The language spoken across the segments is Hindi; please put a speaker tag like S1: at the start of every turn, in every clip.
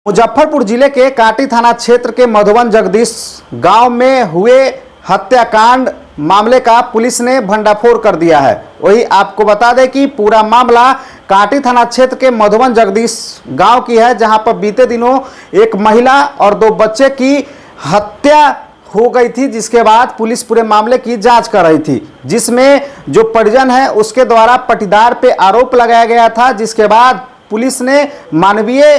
S1: मुजफ्फरपुर जिले के कांटी थाना क्षेत्र के मधुबन जगदीश गांव में हुए हत्याकांड मामले का पुलिस ने भंडाफोड़ कर दिया है। वही आपको बता दें कि पूरा मामला कांटी थाना क्षेत्र के मधुबन जगदीश गांव की है, जहां पर बीते दिनों एक महिला और 2 बच्चे की हत्या हो गई थी, जिसके बाद पुलिस पूरे मामले की जांच कर रही थी, जिसमें जो परिजन है उसके द्वारा पटीदार पे आरोप लगाया गया था। जिसके बाद पुलिस ने मानवीय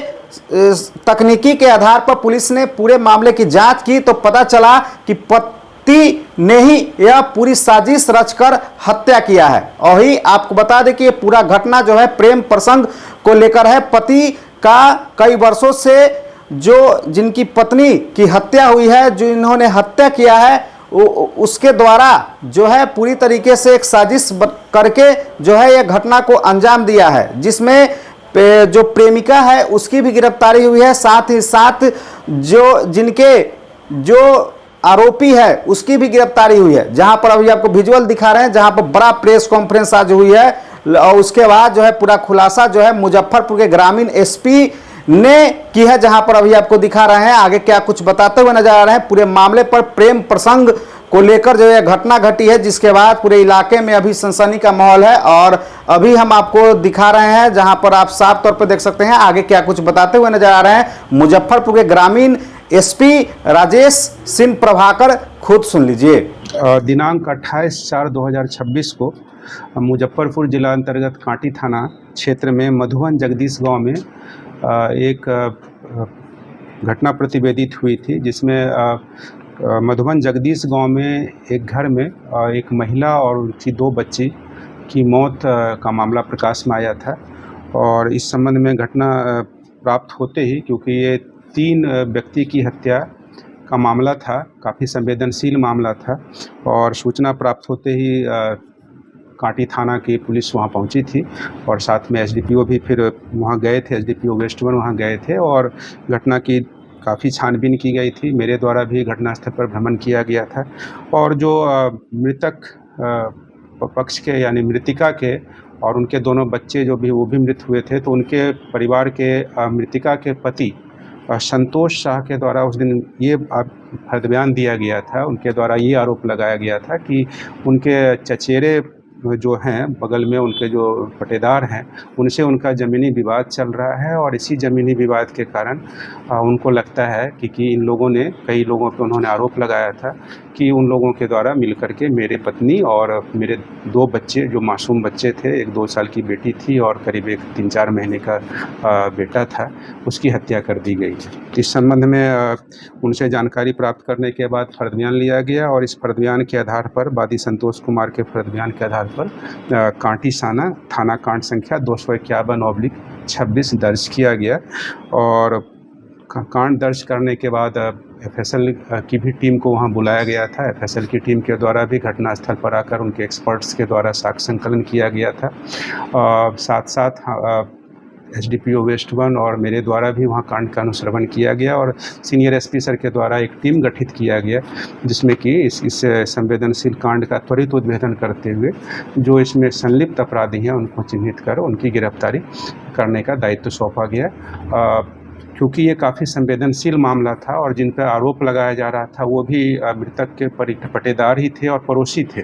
S1: तकनीकी के आधार पर पुलिस ने पूरे मामले की जांच की तो पता चला कि पति ने ही यह पूरी साजिश रचकर हत्या किया है। और ही आपको बता दें कि ये पूरा घटना जो है प्रेम प्रसंग को लेकर है। पति का कई वर्षों से जो जिनकी पत्नी की हत्या हुई है, जो इन्होंने हत्या किया है, उसके द्वारा जो है पूरी तरीके से एक साजिश करके जो है यह घटना को अंजाम दिया है, जिसमें जो प्रेमिका है उसकी भी गिरफ्तारी हुई है। साथ ही साथ जो आरोपी है उसकी भी गिरफ्तारी हुई है, जहां पर अभी आपको विजुअल दिखा रहे हैं, जहां पर बड़ा प्रेस कॉन्फ्रेंस आज हुई है। और उसके बाद जो है पूरा खुलासा जो है मुजफ्फरपुर के ग्रामीण एसपी ने की है, जहां पर अभी आपको दिखा रहे हैं। आगे क्या कुछ बताते हुए नजर आ रहे हैं। पूरे मामले पर प्रेम प्रसंग को लेकर जो है घटना घटी है, जिसके बाद पूरे इलाके में अभी सनसनी का माहौल है। और अभी हम आपको दिखा रहे हैं, जहां पर आप साफ तौर पर देख सकते हैं आगे क्या कुछ बताते हुए नजर आ रहे हैं मुजफ्फरपुर के ग्रामीण एसपी राजेश सिंह प्रभाकर। खुद सुन लीजिए।
S2: दिनांक 28/4/2026 को मुजफ्फरपुर जिला अंतर्गत कांटी थाना क्षेत्र में मधुबन जगदीश गांव में एक घटना प्रतिवेदित हुई थी, जिसमें मधुबन जगदीश गांव में एक घर में एक महिला और उनकी 2 बच्ची की मौत का मामला प्रकाश में आया था। और इस संबंध में घटना प्राप्त होते ही, क्योंकि ये 3 व्यक्ति की हत्या का मामला था, काफ़ी संवेदनशील मामला था, और सूचना प्राप्त होते ही कांटी थाना की पुलिस वहां पहुंची थी और साथ में एसडीपीओ भी फिर वहां गए थे। एसडीपीओ वेस्ट 1 वहाँ गए थे और घटना की काफ़ी छानबीन की गई थी। मेरे द्वारा भी घटनास्थल पर भ्रमण किया गया था। और जो मृतक पक्ष के यानी मृतिका के और उनके दोनों बच्चे जो भी वो भी मृत हुए थे, तो उनके परिवार के मृतिका के पति संतोष शाह के द्वारा उस दिन ये फर्द बयान दिया गया था। उनके द्वारा ये आरोप लगाया गया था कि उनके चचेरे जो हैं बगल में उनके जो पटेदार हैं, उनसे उनका ज़मीनी विवाद चल रहा है। और इसी ज़मीनी विवाद के कारण उनको लगता है कि इन लोगों ने, कई लोगों पे उन्होंने आरोप लगाया था कि उन लोगों के द्वारा मिलकर के मेरे पत्नी और मेरे 2 बच्चे, जो मासूम बच्चे थे, एक 2 साल की बेटी थी और करीब एक 3-4 महीने का बेटा था, उसकी हत्या कर दी गई। इस संबंध में उनसे जानकारी प्राप्त करने के बाद फर्द बयान लिया गया और इस फर्द बयान के आधार पर वादी संतोष कुमार के फर्द बयान के आधार पर कांटी थाना कांड संख्या 251/26 दर्ज किया गया। और कांड दर्ज करने के बाद एफएसएल की भी टीम को वहां बुलाया गया था। एफएसएल की टीम के द्वारा भी घटनास्थल पर आकर उनके एक्सपर्ट्स के द्वारा साक्ष्य संकलन किया गया था। साथ साथ एसडीपीओ वेस्ट 1 और मेरे द्वारा भी वहां कांड का अनुश्रवण किया गया और सीनियर एसपी सर के द्वारा एक टीम गठित किया गया, जिसमें कि इस संवेदनशील कांड का त्वरित उद्भेदन करते हुए जो इसमें संलिप्त अपराधी हैं उनको चिन्हित कर उनकी गिरफ्तारी करने का दायित्व सौंपा गया। क्योंकि ये काफ़ी संवेदनशील मामला था और जिन पर आरोप लगाया जा रहा था वो भी मृतक के पटेदार ही थे और पड़ोसी थे।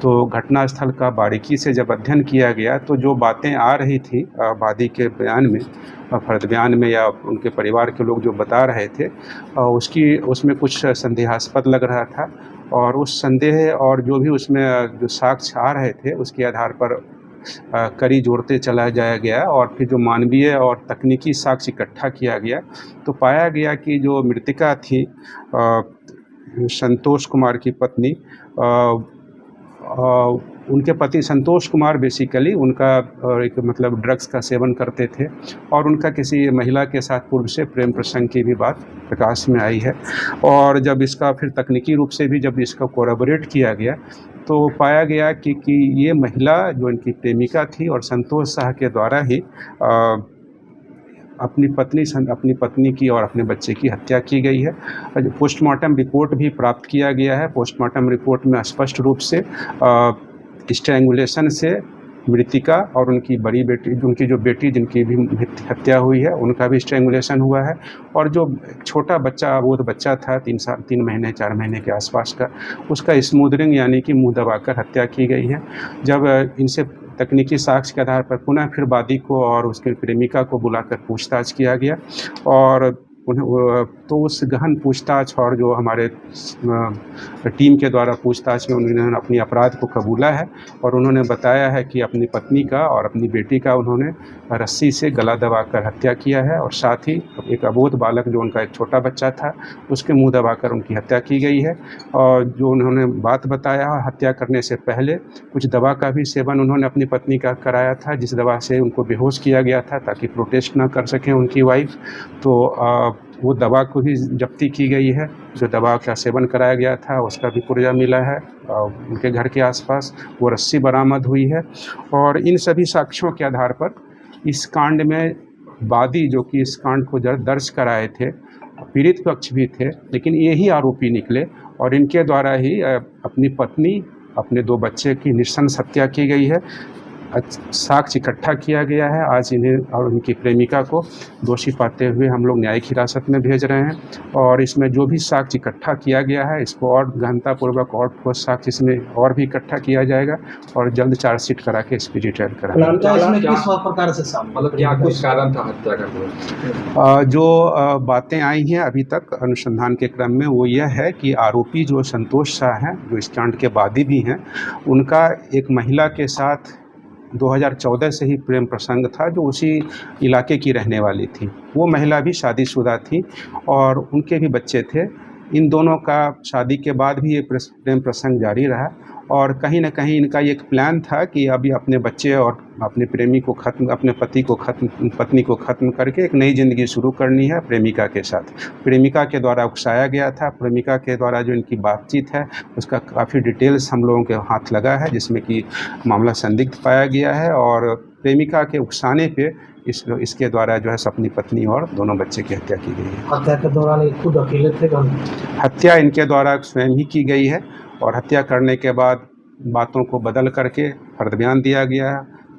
S2: तो घटनास्थल का बारीकी से जब अध्ययन किया गया तो जो बातें आ रही थी वादी के बयान में, फर्द बयान में, या उनके परिवार के लोग जो बता रहे थे, उसमें कुछ संदेहास्पद लग रहा था। और उस संदेह और जो भी उसमें जो साक्ष्य आ रहे थे उसके आधार पर कड़ी जोड़ते चला जाया गया और फिर जो मानवीय और तकनीकी साक्ष्य इकट्ठा किया गया तो पाया गया कि जो मृतिका थी संतोष कुमार की पत्नी, उनके पति संतोष कुमार बेसिकली उनका एक मतलब ड्रग्स का सेवन करते थे और उनका किसी महिला के साथ पूर्व से प्रेम प्रसंग की भी बात प्रकाश में आई है। और जब इसका फिर तकनीकी रूप से भी जब इसका कोरबोरेट किया गया तो पाया गया कि ये महिला जो इनकी प्रेमिका थी और संतोष शाह के द्वारा ही अपनी पत्नी की और अपने बच्चे की हत्या की गई है। पोस्टमार्टम रिपोर्ट भी प्राप्त किया गया है। पोस्टमार्टम रिपोर्ट में स्पष्ट रूप से स्ट्रैंगुलेशन से मृतिका और उनकी बड़ी बेटी, उनकी जो बेटी जिनकी भी हत्या हुई है, उनका भी स्ट्रेंगुलेशन हुआ है। और जो छोटा बच्चा, वो तो बच्चा था 3 महीने 4 महीने के आसपास का, उसका स्मूदरिंग यानी कि मुंह दबाकर हत्या की गई है। जब इनसे तकनीकी साक्ष्य के आधार पर पुनः फिर वादी को और उसके प्रेमिका को बुलाकर पूछताछ किया गया और तो उस गहन पूछताछ और जो हमारे टीम के द्वारा पूछताछ में उन्होंने अपनी अपराध को कबूला है और उन्होंने बताया है कि अपनी पत्नी का और अपनी बेटी का उन्होंने रस्सी से गला दबाकर हत्या किया है और साथ ही एक अबोध बालक जो उनका एक छोटा बच्चा था उसके मुंह दबाकर उनकी हत्या की गई है। और जो उन्होंने बात बताया, हत्या करने से पहले कुछ दवा का भी सेवन उन्होंने अपनी पत्नी का कराया था, जिस दवा से उनको बेहोश किया गया था ताकि प्रोटेस्ट ना कर सकें उनकी वाइफ। तो वो दवा को भी जब्ती की गई है। जो दवा का सेवन कराया गया था उसका भी पुर्जा मिला है उनके घर के आसपास। वो रस्सी बरामद हुई है और इन सभी साक्ष्यों के आधार पर इस कांड में वादी जो कि इस कांड को दर्ज कराए थे, पीड़ित पक्ष भी थे, लेकिन यही आरोपी निकले और इनके द्वारा ही अपनी पत्नी, अपने 2 बच्चे की नृशंस हत्या की गई है। साक्ष्य इकट्ठा किया गया है। आज इन्हें और उनकी प्रेमिका को दोषी पाते हुए हम लोग न्यायिक हिरासत में भेज रहे हैं और इसमें जो भी साक्ष्य इकट्ठा किया गया है इसको और गहनतापूर्वक और ठोस साक्ष्य इसमें और भी इकट्ठा किया जाएगा और जल्द चार्जशीट करा के स्पीडी ट्रायल कराएंगे।
S3: मतलब क्या कुछ कारण था हत्या का?
S2: जो बातें आई हैं अभी तक अनुसंधान के क्रम में वो यह है कि आरोपी जो संतोष शाह हैं, जो इस कांड के वादी भी हैं, उनका एक महिला के साथ 2014 से ही प्रेम प्रसंग था जो उसी इलाके की रहने वाली थी। वो महिला भी शादीशुदा थी और उनके भी बच्चे थे। इन दोनों का शादी के बाद भी ये प्रेम प्रसंग जारी रहा और कहीं ना कहीं इनका ये एक प्लान था कि अभी अपने बच्चे और अपने प्रेमी को खत्म, अपने पत्नी को ख़त्म करके एक नई ज़िंदगी शुरू करनी है प्रेमिका के साथ। प्रेमिका के द्वारा उकसाया गया था। प्रेमिका के द्वारा जो इनकी बातचीत है उसका काफ़ी डिटेल्स हम लोगों के हाथ लगा है, जिसमें कि मामला संदिग्ध पाया गया है और प्रेमिका के उकसाने पे इसके द्वारा जो है अपनी पत्नी और दोनों बच्चे की हत्या की गई है।
S4: हत्या के दौरान खुद अकेले थे?
S2: हत्या इनके द्वारा स्वयं ही की गई है और हत्या करने के बाद बातों को बदल करके फर्द बयान दिया गया,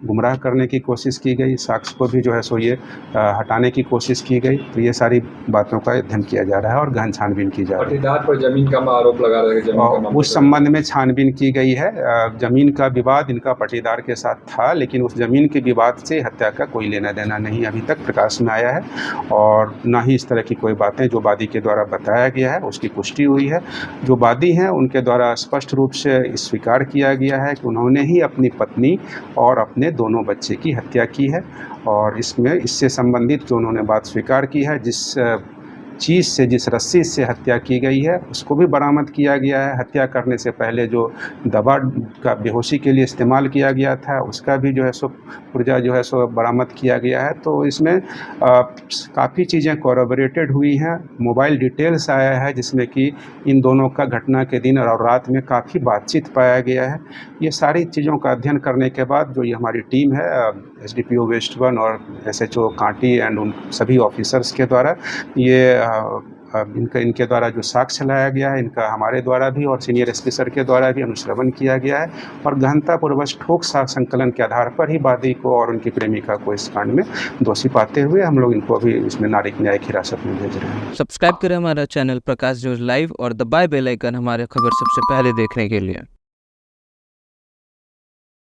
S2: गुमराह करने की कोशिश की गई, साक्ष्य को भी जो है सो ये हटाने की कोशिश की गई। तो ये सारी बातों का अध्ययन किया जा रहा है और गहन छानबीन की जा रही है।
S3: पटीदार पर जमीन का आरोप लगा रहे हैं,
S2: उस संबंध में छानबीन की गई है। जमीन का विवाद इनका पटीदार के साथ था, लेकिन उस जमीन के विवाद से हत्या का कोई लेना देना नहीं अभी तक प्रकाश में आया है और ना ही इस तरह की कोई बातें जो वादी के द्वारा बताया गया है उसकी पुष्टि हुई है। जो वादी हैं उनके द्वारा स्पष्ट रूप से स्वीकार किया गया है कि उन्होंने ही अपनी पत्नी और अपने दोनों बच्चे की हत्या की है और इससे संबंधित जो उन्होंने बात स्वीकार की है, जिस चीज़ से, जिस रस्सी से हत्या की गई है उसको भी बरामद किया गया है। हत्या करने से पहले जो दवा का बेहोशी के लिए इस्तेमाल किया गया था उसका भी जो है सो पुर्जा जो है सो बरामद किया गया है। तो इसमें काफ़ी चीज़ें कोरबोरेटेड हुई हैं। मोबाइल डिटेल्स आया है जिसमें कि इन दोनों का घटना के दिन और रात में काफ़ी बातचीत पाया गया है। ये सारी चीज़ों का अध्ययन करने के बाद जो ये हमारी टीम है SDPO वेस्ट 1 और SHO कांटी एंड उन सभी ऑफिसर्स के द्वारा ये इनके द्वारा जो साक्ष्य लाया गया है, इनका हमारे द्वारा भी और सीनियर SP सर के द्वारा भी अनुश्रवण किया गया है और गहनतापूर्वक ठोस साक्ष्य संकलन के आधार पर ही वादी को और उनकी प्रेमिका को इस कांड में दोषी पाते हुए हम लोग इनको अभी इसमें न्यायिक हिरासत में भेज रहे हैं।
S5: सब्सक्राइब करें हमारा चैनल प्रकाश न्यूज़ लाइव और दबाए बेल आइकन हमारे खबर सबसे पहले देखने के लिए।